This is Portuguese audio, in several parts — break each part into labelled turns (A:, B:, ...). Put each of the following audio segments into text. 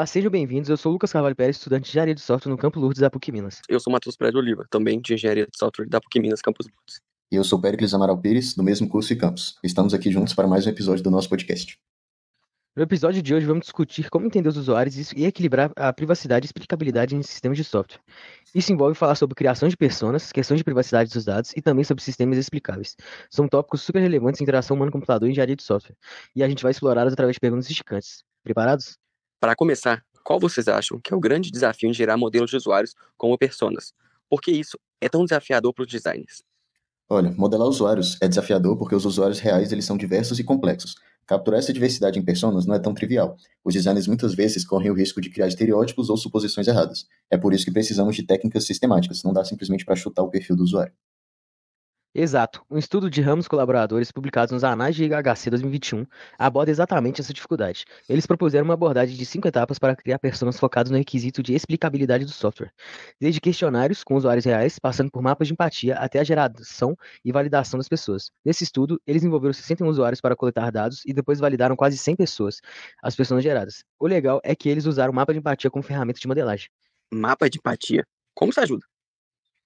A: Olá, sejam bem-vindos. Eu sou o Lucas Carvalho Pérez, estudante de Engenharia de Software no Campo Lourdes da PUC Minas.
B: Eu sou o Matheus Pereira de Oliva, também de Engenharia de Software da PUC Minas Campus Lourdes.
C: E eu sou Péricles Amaral Pires, do mesmo curso e campus. Estamos aqui juntos para mais um episódio do nosso podcast.
A: No episódio de hoje, vamos discutir como entender os usuários e equilibrar a privacidade e explicabilidade em sistemas de software. Isso envolve falar sobre criação de personas, questões de privacidade dos dados e também sobre sistemas explicáveis. São tópicos super relevantes em interação humano-computador e engenharia de software, e a gente vai explorá-los através de perguntas esticantes. Preparados?
B: Para começar, qual vocês acham que é o grande desafio em gerar modelos de usuários como personas? Por que isso é tão desafiador para os designers?
C: Olha, modelar usuários é desafiador porque os usuários reais eles são diversos e complexos. Capturar essa diversidade em personas não é tão trivial. Os designers muitas vezes correm o risco de criar estereótipos ou suposições erradas. É por isso que precisamos de técnicas sistemáticas, não dá simplesmente para chutar o perfil do usuário.
A: Exato. Um estudo de ramos colaboradores publicado nos Anais de IHC 2021 aborda exatamente essa dificuldade. Eles propuseram uma abordagem de 5 etapas para criar personas focadas no requisito de explicabilidade do software, desde questionários com usuários reais, passando por mapas de empatia até a geração e validação das pessoas. Nesse estudo, eles envolveram 61 usuários para coletar dados e depois validaram quase 100 pessoas, as personas geradas. O legal é que eles usaram o mapa de empatia como ferramenta de modelagem.
B: Mapa de empatia? Como isso ajuda?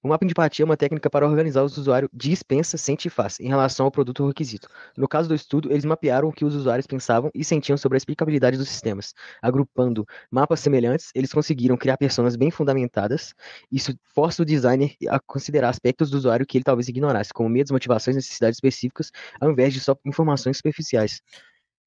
A: O mapa de empatia é uma técnica para organizar os usuários dispensa, sente e faz em relação ao produto ou requisito. No caso do estudo, eles mapearam o que os usuários pensavam e sentiam sobre a explicabilidade dos sistemas. Agrupando mapas semelhantes, eles conseguiram criar personas bem fundamentadas. Isso força o designer a considerar aspectos do usuário que ele talvez ignorasse, como medos, motivações e necessidades específicas, ao invés de só informações superficiais.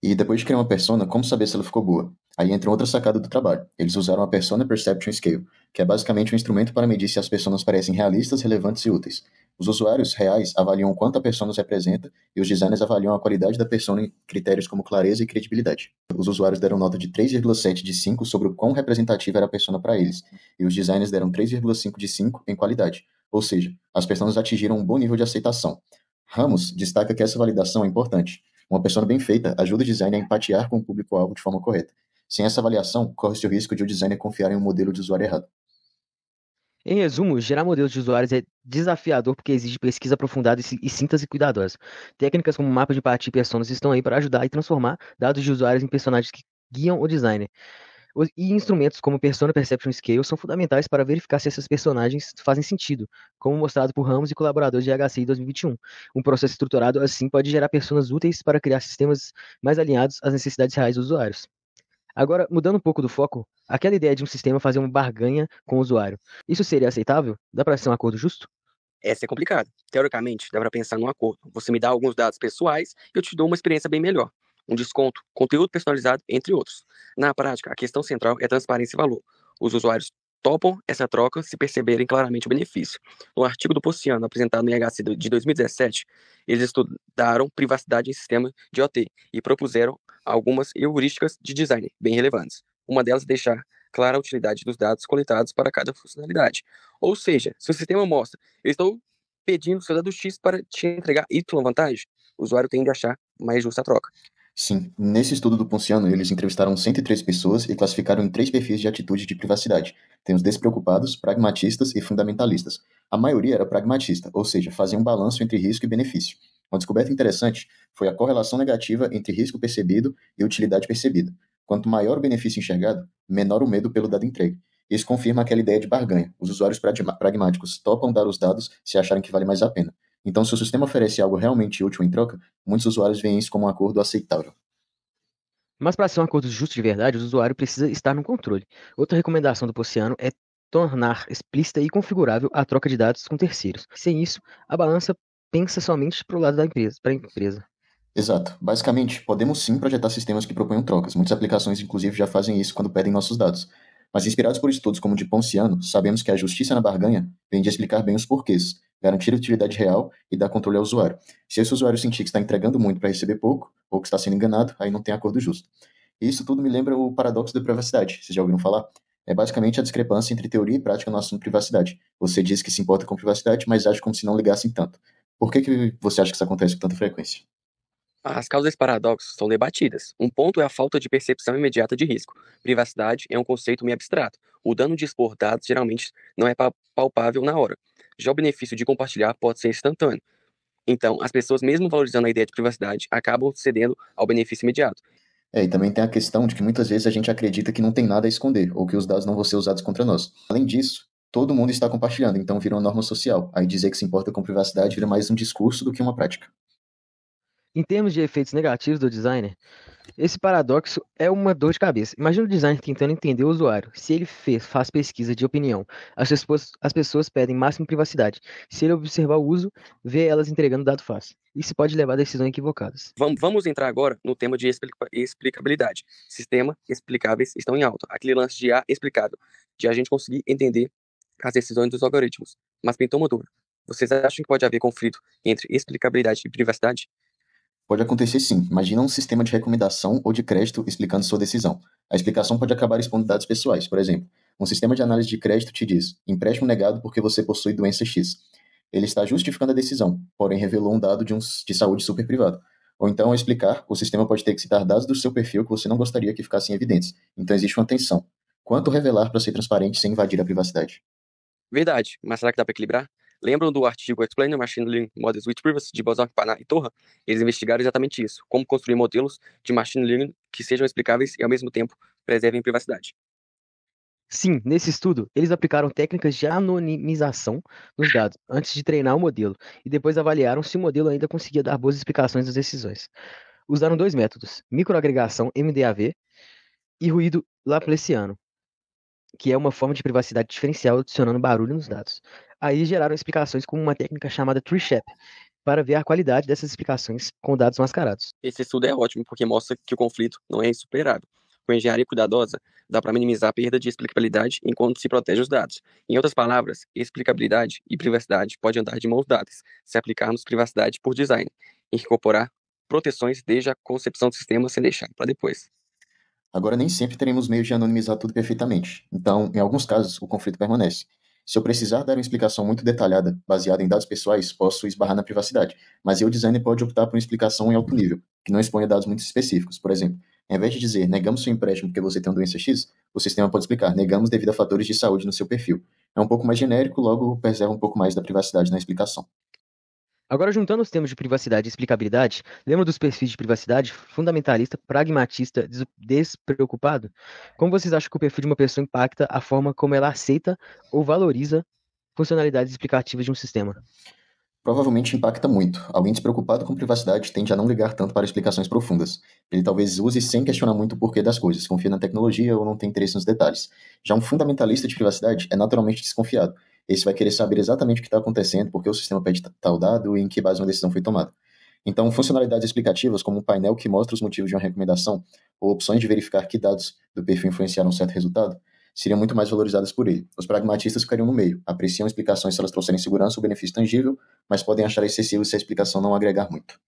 C: E depois de criar uma persona, como saber se ela ficou boa? Aí entra outra sacada do trabalho. Eles usaram a Persona Perception Scale, que é basicamente um instrumento para medir se as personas parecem realistas, relevantes e úteis. Os usuários reais avaliam quanto a persona representa e os designers avaliam a qualidade da persona em critérios como clareza e credibilidade. Os usuários deram nota de 3,7 de 5 sobre o quão representativa era a persona para eles, e os designers deram 3,5 de 5 em qualidade. Ou seja, as personas atingiram um bom nível de aceitação. Ramos destaca que essa validação é importante. Uma persona bem feita ajuda o designer a empatiar com o público-alvo de forma correta. Sem essa avaliação, corre-se o risco de o designer confiar em um modelo de usuário errado.
A: Em resumo, gerar modelos de usuários é desafiador porque exige pesquisa aprofundada e síntese cuidadosa. Técnicas como mapa de empatia e personas estão aí para ajudar e transformar dados de usuários em personagens que guiam o designer. E instrumentos como Persona Perception Scale são fundamentais para verificar se essas personagens fazem sentido, como mostrado por Ramos e colaboradores de HCI 2021. Um processo estruturado assim pode gerar personas úteis para criar sistemas mais alinhados às necessidades reais dos usuários. Agora, mudando um pouco do foco, aquela ideia de um sistema fazer uma barganha com o usuário, isso seria aceitável? Dá para ser um acordo justo?
B: Essa é complicada. Teoricamente, dá para pensar num acordo. Você me dá alguns dados pessoais e eu te dou uma experiência bem melhor. Um desconto, conteúdo personalizado, entre outros. Na prática, a questão central é transparência e valor. Os usuários topam essa troca se perceberem claramente o benefício. No artigo do Pociano, apresentado no IHC de 2017, eles estudaram privacidade em sistema de OT e propuseram algumas heurísticas de design bem relevantes. Uma delas é deixar clara a utilidade dos dados coletados para cada funcionalidade. Ou seja, se o sistema mostra, eu estou pedindo seu dado X para te entregar Y vantagem, o usuário tende a achar mais justa a troca.
C: Sim, nesse estudo do Ponciano, eles entrevistaram 103 pessoas e classificaram em 3 perfis de atitude de privacidade. Tem os despreocupados, pragmatistas e fundamentalistas. A maioria era pragmatista, ou seja, fazia um balanço entre risco e benefício. Uma descoberta interessante foi a correlação negativa entre risco percebido e utilidade percebida. Quanto maior o benefício enxergado, menor o medo pelo dado entregue. Isso confirma aquela ideia de barganha. Os usuários pragmáticos topam dar os dados se acharem que vale mais a pena. Então, se o sistema oferece algo realmente útil em troca, muitos usuários veem isso como um acordo aceitável.
A: Mas para ser um acordo justo de verdade, o usuário precisa estar no controle. Outra recomendação do Pociano é tornar explícita e configurável a troca de dados com terceiros. Sem isso, a balança pensa somente para o lado da empresa, para a empresa.
C: Exato. Basicamente, podemos sim projetar sistemas que proponham trocas. Muitas aplicações, inclusive, já fazem isso quando pedem nossos dados. Mas inspirados por estudos como o de Ponciano, sabemos que a justiça na barganha vem de explicar bem os porquês, garantir utilidade real e dar controle ao usuário. Se esse usuário sentir que está entregando muito para receber pouco, ou que está sendo enganado, aí não tem acordo justo. E isso tudo me lembra o paradoxo da privacidade. Vocês já ouviram falar? É basicamente a discrepância entre teoria e prática no assunto privacidade. Você diz que se importa com privacidade, mas age como se não ligassem tanto. Por que você acha que isso acontece com tanta frequência?
B: As causas desse paradoxo são debatidas. Um ponto é a falta de percepção imediata de risco. Privacidade é um conceito meio abstrato. O dano de expor dados geralmente não é palpável na hora. Já o benefício de compartilhar pode ser instantâneo. Então, as pessoas, mesmo valorizando a ideia de privacidade, acabam cedendo ao benefício imediato.
C: E também tem a questão de que muitas vezes a gente acredita que não tem nada a esconder, ou que os dados não vão ser usados contra nós. Além disso, todo mundo está compartilhando, então vira uma norma social. Aí dizer que se importa com privacidade vira mais um discurso do que uma prática.
A: Em termos de efeitos negativos do designer, esse paradoxo é uma dor de cabeça. Imagina o designer tentando entender o usuário. Se ele faz pesquisa de opinião, as pessoas pedem máxima privacidade. Se ele observar o uso, vê elas entregando dado fácil. Isso pode levar a decisões equivocadas.
B: Vamos entrar agora no tema de explicabilidade. Sistema explicáveis estão em alta. Aquele lance de A explicável, de a gente conseguir entender as decisões dos algoritmos. Mas pintou uma dúvida. Vocês acham que pode haver conflito entre explicabilidade e privacidade?
C: Pode acontecer sim. Imagina um sistema de recomendação ou de crédito explicando sua decisão. A explicação pode acabar expondo dados pessoais. Por exemplo, um sistema de análise de crédito te diz: empréstimo negado porque você possui doença X. Ele está justificando a decisão, porém revelou um dado de saúde super privado. Ou então, ao explicar, o sistema pode ter que citar dados do seu perfil que você não gostaria que ficassem evidentes. Então existe uma tensão. Quanto revelar para ser transparente sem invadir a privacidade?
B: Verdade, mas será que dá para equilibrar? Lembram do artigo Explaining Machine Learning Models with Privacy, de Bozok, Pana e Torra? Eles investigaram exatamente isso, como construir modelos de machine learning que sejam explicáveis e, ao mesmo tempo, preservem privacidade.
A: Sim, nesse estudo, eles aplicaram técnicas de anonimização dos dados antes de treinar o modelo e depois avaliaram se o modelo ainda conseguia dar boas explicações das decisões. Usaram dois métodos, microagregação MDAV e ruído laplaciano, que é uma forma de privacidade diferencial adicionando barulho nos dados. Aí geraram explicações com uma técnica chamada tree-shape, para ver a qualidade dessas explicações com dados mascarados.
B: Esse estudo é ótimo porque mostra que o conflito não é insuperável. Com engenharia cuidadosa, dá para minimizar a perda de explicabilidade enquanto se protege os dados. Em outras palavras, explicabilidade e privacidade podem andar de mãos dadas, se aplicarmos privacidade por design, e incorporar proteções desde a concepção do sistema sem deixar para depois.
C: Agora, nem sempre teremos meios de anonimizar tudo perfeitamente. Então, em alguns casos, o conflito permanece. Se eu precisar dar uma explicação muito detalhada, baseada em dados pessoais, posso esbarrar na privacidade. Mas o designer pode optar por uma explicação em alto nível, que não exponha dados muito específicos. Por exemplo, ao invés de dizer negamos seu empréstimo porque você tem uma doença X, o sistema pode explicar negamos devido a fatores de saúde no seu perfil. É um pouco mais genérico, logo preserva um pouco mais da privacidade na explicação.
A: Agora, juntando os termos de privacidade e explicabilidade, lembra dos perfis de privacidade? Fundamentalista, pragmatista, despreocupado? Como vocês acham que o perfil de uma pessoa impacta a forma como ela aceita ou valoriza funcionalidades explicativas de um sistema?
C: Provavelmente impacta muito. Alguém despreocupado com privacidade tende a não ligar tanto para explicações profundas. Ele talvez use sem questionar muito o porquê das coisas, confia na tecnologia ou não tem interesse nos detalhes. Já um fundamentalista de privacidade é naturalmente desconfiado. Esse vai querer saber exatamente o que está acontecendo, por que o sistema pede tal dado e em que base uma decisão foi tomada. Então, funcionalidades explicativas, como um painel que mostra os motivos de uma recomendação, ou opções de verificar que dados do perfil influenciaram um certo resultado, seriam muito mais valorizadas por ele. Os pragmatistas ficariam no meio, apreciam explicações se elas trouxerem segurança ou benefício tangível, mas podem achar excessivo se a explicação não agregar muito.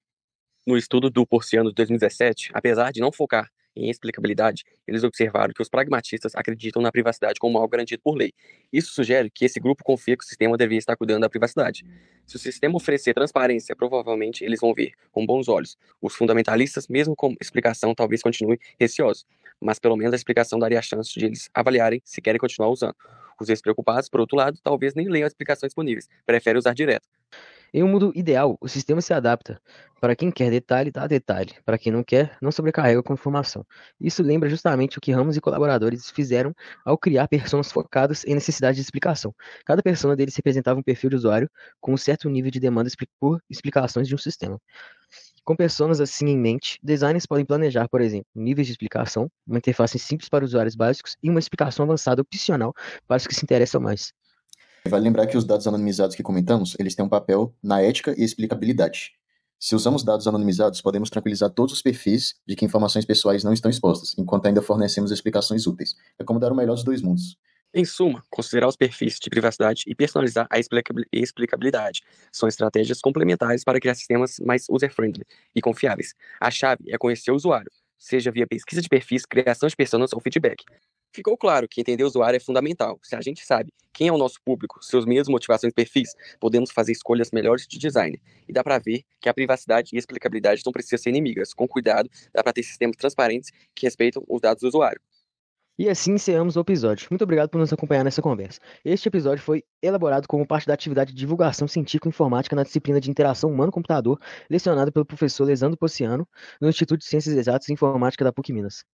B: No estudo do Porciano de 2017, apesar de não focar em explicabilidade, eles observaram que os pragmatistas acreditam na privacidade como algo garantido por lei. Isso sugere que esse grupo confia que o sistema deveria estar cuidando da privacidade. Se o sistema oferecer transparência, provavelmente eles vão ver com bons olhos. Os fundamentalistas, mesmo com explicação, talvez continuem receosos, mas pelo menos a explicação daria a chance de eles avaliarem se querem continuar usando. Os despreocupados, por outro lado, talvez nem leiam as explicações disponíveis, preferem usar direto.
A: Em um mundo ideal, o sistema se adapta. Para quem quer detalhe, dá detalhe. Para quem não quer, não sobrecarrega com informação. Isso lembra justamente o que Ramos e colaboradores fizeram ao criar personas focadas em necessidade de explicação. Cada persona deles representava um perfil de usuário com um certo nível de demanda por explicações de um sistema. Com personas assim em mente, designers podem planejar, por exemplo, níveis de explicação, uma interface simples para usuários básicos e uma explicação avançada opcional para os que se interessam mais.
C: Vale lembrar que os dados anonimizados que comentamos, eles têm um papel na ética e explicabilidade. Se usamos dados anonimizados, podemos tranquilizar todos os perfis de que informações pessoais não estão expostas, enquanto ainda fornecemos explicações úteis. É como dar o melhor dos dois mundos.
B: Em suma, considerar os perfis de privacidade e personalizar a explicabilidade são estratégias complementares para criar sistemas mais user-friendly e confiáveis. A chave é conhecer o usuário, seja via pesquisa de perfis, criação de personas ou feedback. Ficou claro que entender o usuário é fundamental. Se a gente sabe quem é o nosso público, seus medos, motivações e perfis, podemos fazer escolhas melhores de design. E dá para ver que a privacidade e a explicabilidade não precisam ser inimigas. Com cuidado, dá para ter sistemas transparentes que respeitam os dados do usuário.
A: E assim encerramos o episódio. Muito obrigado por nos acompanhar nessa conversa. Este episódio foi elaborado como parte da atividade de divulgação científico-informática na disciplina de Interação Humano-Computador, lecionada pelo professor Lesandro Pociano, no Instituto de Ciências Exatas e Informática da PUC Minas.